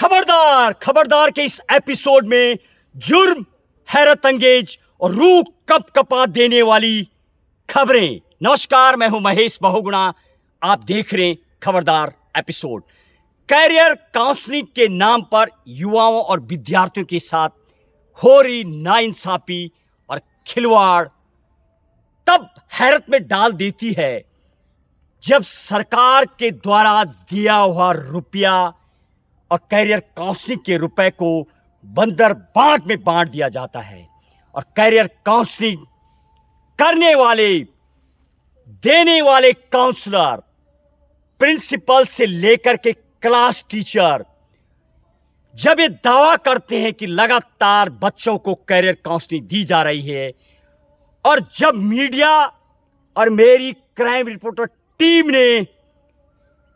खबरदार खबरदार के इस एपिसोड में जुर्म, हैरत अंगेज और रूह कपकपा देने वाली खबरें। नमस्कार, मैं हूं महेश बहुगुणा। आप देख रहे हैं खबरदार एपिसोड। कैरियर काउंसलिंग के नाम पर युवाओं और विद्यार्थियों के साथ हो रही नाइंसाफी और खिलवाड़ तब हैरत में डाल देती है जब सरकार के द्वारा दिया हुआ रुपया और कैरियर काउंसलिंग के रुपए को बंदरबाट में बांट दिया जाता है और कैरियर काउंसलिंग करने वाले, देने वाले काउंसलर, प्रिंसिपल से लेकर के क्लास टीचर जब ये दावा करते हैं कि लगातार बच्चों को कैरियर काउंसलिंग दी जा रही है, और जब मीडिया और मेरी क्राइम रिपोर्टर टीम ने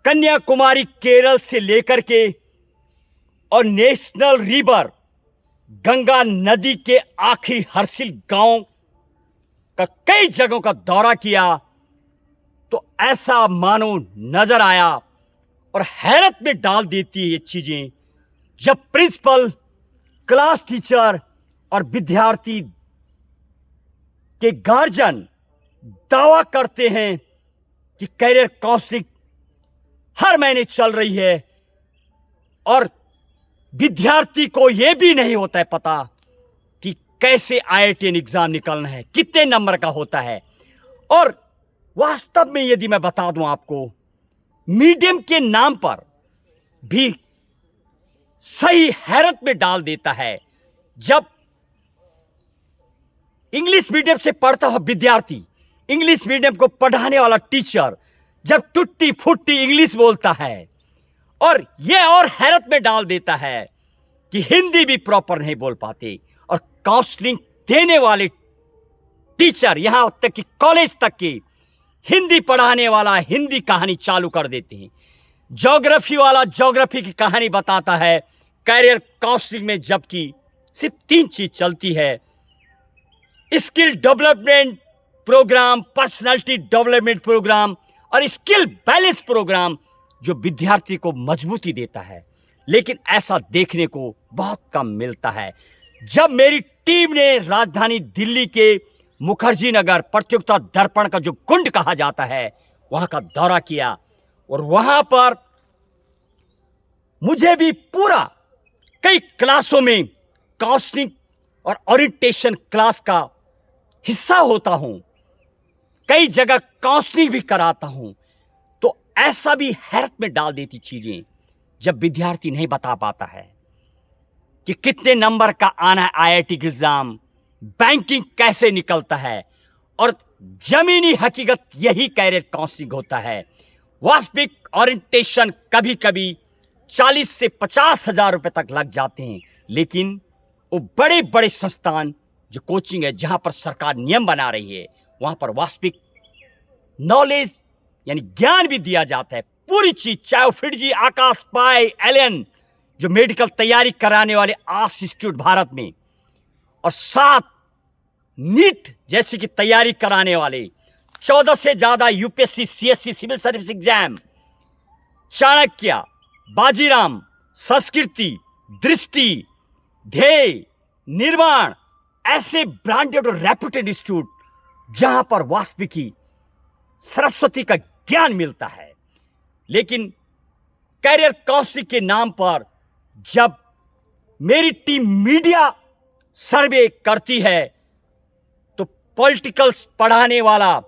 कन्याकुमारी केरल से लेकर के और नेशनल रिवर गंगा नदी के आखिरी हर्षिल गांव का कई जगहों का दौरा किया, तो ऐसा मानो नजर आया और हैरत में डाल देती है ये चीजें जब प्रिंसिपल, क्लास टीचर और विद्यार्थी के गार्जियन दावा करते हैं कि कैरियर काउंसलिंग हर महीने चल रही है और विद्यार्थी को यह भी नहीं होता है पता कि कैसे IIT एग्जाम निकलना है, कितने नंबर का होता है। और वास्तव में यदि मैं बता दूं आपको, मीडियम के नाम पर भी सही हैरत में डाल देता है जब इंग्लिश मीडियम से पढ़ता हो विद्यार्थी, इंग्लिश मीडियम को पढ़ाने वाला टीचर जब टुट्टी फुट्टी इंग्लिश बोलता है, और यह और हैरत में डाल देता है कि हिंदी भी प्रॉपर नहीं बोल पाते, और काउंसलिंग देने वाले टीचर यहां तक कि कॉलेज तक की हिंदी पढ़ाने वाला हिंदी कहानी चालू कर देते हैं, ज्योग्राफी वाला ज्योग्राफी की कहानी बताता है कैरियर काउंसलिंग में, जबकि सिर्फ 3 चीज चलती है: skill development programme, personality development programme और स्किल बैलेंस प्रोग्राम, जो विद्यार्थी को मजबूती देता है। लेकिन ऐसा देखने को बहुत कम मिलता है। जब मेरी टीम ने राजधानी दिल्ली के मुखर्जी नगर प्रतियोगिता दर्पण का जो कुंड कहा जाता है वहां का दौरा किया, और वहां पर मुझे भी पूरा कई क्लासों में काउंसलिंग और ओरिएंटेशन क्लास का हिस्सा होता हूं, कई जगह काउंसलिंग भी कराता हूं, तो ऐसा भी हैरत में डाल देती चीजें जब विद्यार्थी नहीं बता पाता है कि कितने नंबर का आना है IIT एग्जाम, बैंकिंग कैसे निकलता है, और जमीनी हकीकत यही कैरियर काउंसलिंग होता है। वास्तविक ओरिएंटेशन कभी कभी 40 से 50 हजार रुपए तक लग जाते हैं, लेकिन वो बड़े बड़े संस्थान जो कोचिंग है जहां पर सरकार नियम बना रही है, वहां पर वास्तविक नॉलेज यानी ज्ञान भी दिया जाता है। पूरी चीज, चाहे वो फिडजी, आकाश, पाई, एलियन जो मेडिकल तैयारी कराने वाले 8 इंस्टीट्यूट भारत में, और 7 नीट जैसी की तैयारी कराने वाले, 14 से ज्यादा UPSC, CSC civil service exam, Chanakya, Bajiram, Sanskriti, Drishti, ध्येय, निर्माण, ऐसे ब्रांडेड और रेप्यूटेड इंस्टीट्यूट जहां पर वास्तविकी सरस्वती का ज्ञान मिलता है। लेकिन कैरियर काउंसलिंग के नाम पर जब मेरी टीम मीडिया सर्वे करती है, तो पॉलिटिकल्स पढ़ाने वाला,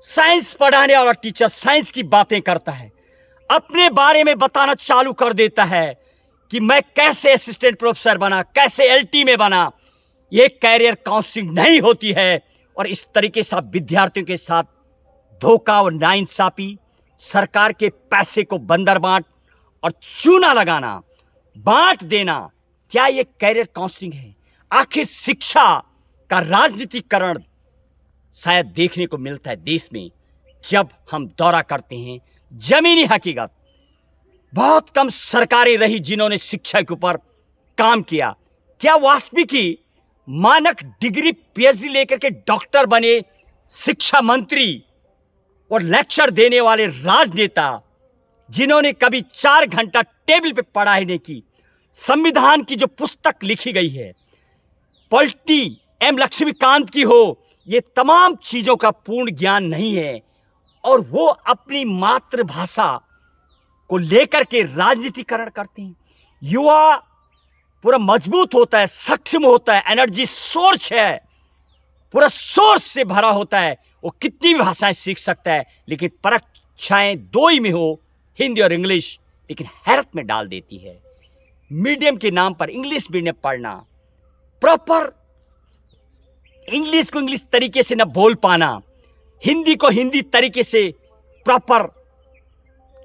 साइंस पढ़ाने वाला टीचर साइंस की बातें करता है, अपने बारे में बताना चालू कर देता है कि मैं कैसे असिस्टेंट प्रोफेसर बना, कैसे LT में बना। ये कैरियर काउंसलिंग नहीं होती है, और इस तरीके से आप विद्यार्थियों के साथ धोखा और नाइंसाफी, सरकार के पैसे को बंदरबाट और चूना लगाना, बांट देना, क्या ये कैरियर काउंसलिंग है? आखिर शिक्षा का राजनीतिकरण शायद देखने को मिलता है देश में जब हम दौरा करते हैं। जमीनी हकीकत, बहुत कम सरकारें रही जिन्होंने शिक्षा के ऊपर काम किया। क्या वास्तविकी मानक डिग्री PhD लेकर के डॉक्टर बने शिक्षा मंत्री और लेक्चर देने वाले राजनेता जिन्होंने कभी 4 घंटा टेबल पे पढ़ाई नहीं की, संविधान की जो पुस्तक लिखी गई है, पॉलिटी एम लक्ष्मीकांत की हो, ये तमाम चीज़ों का पूर्ण ज्ञान नहीं है और वो अपनी मातृभाषा को लेकर के राजनीतिकरण करते हैं। युवा पूरा मजबूत होता है, सक्षम होता है, एनर्जी सोर्स है, पूरा सोर्स से भरा होता है, वो कितनी भी भाषाएं सीख सकता है, लेकिन परीक्षाएं दो ही में हो, हिंदी और इंग्लिश, लेकिन हैरत में डाल देती है। मीडियम के नाम पर इंग्लिश मीडियम पढ़ना, प्रॉपर इंग्लिश को इंग्लिश तरीके से न बोल पाना, हिंदी को हिंदी तरीके से प्रॉपर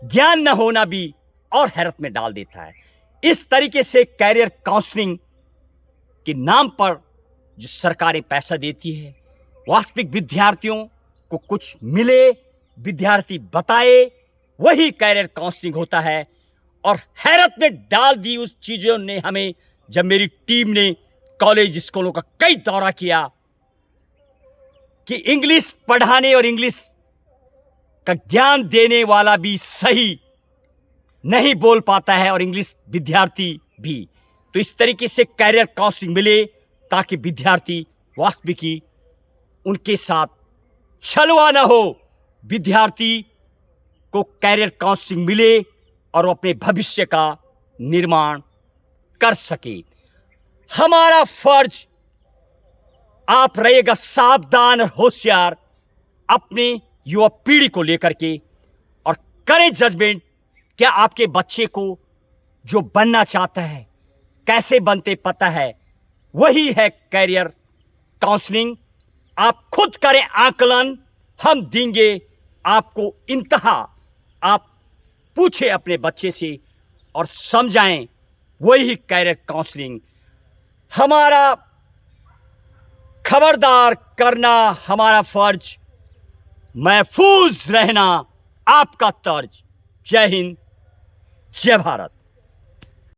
ज्ञान न होना भी और हैरत में डाल देता है। इस तरीके से कैरियर काउंसलिंग के नाम पर जो सरकारें पैसा देती है, वास्तविक विद्यार्थियों को कुछ मिले, विद्यार्थी बताए, वही कैरियर काउंसलिंग होता है। और हैरत में डाल दी उस चीज़ों ने हमें, जब मेरी टीम ने कॉलेज स्कूलों का कई दौरा किया कि इंग्लिश पढ़ाने और इंग्लिश का ज्ञान देने वाला भी सही नहीं बोल पाता है और इंग्लिश विद्यार्थी भी। तो इस तरीके से कैरियर काउंसलिंग मिले ताकि विद्यार्थी वास्तविकी उनके साथ छलवा न हो, विद्यार्थी को कैरियर काउंसलिंग मिले और वो अपने भविष्य का निर्माण कर सके। हमारा फर्ज, आप रहिएगा सावधान और होशियार अपने युवा पीढ़ी को लेकर के और करें जजमेंट, क्या आपके बच्चे को जो बनना चाहता है कैसे बनते पता है, वही है कैरियर काउंसलिंग। आप खुद करें आकलन, हम देंगे आपको इंतहा। आप पूछें अपने बच्चे से और समझाएं, वही कैरियर काउंसलिंग। हमारा खबरदार करना हमारा फर्ज, महफूज रहना आपका तर्ज। जय हिंद, जय भारत।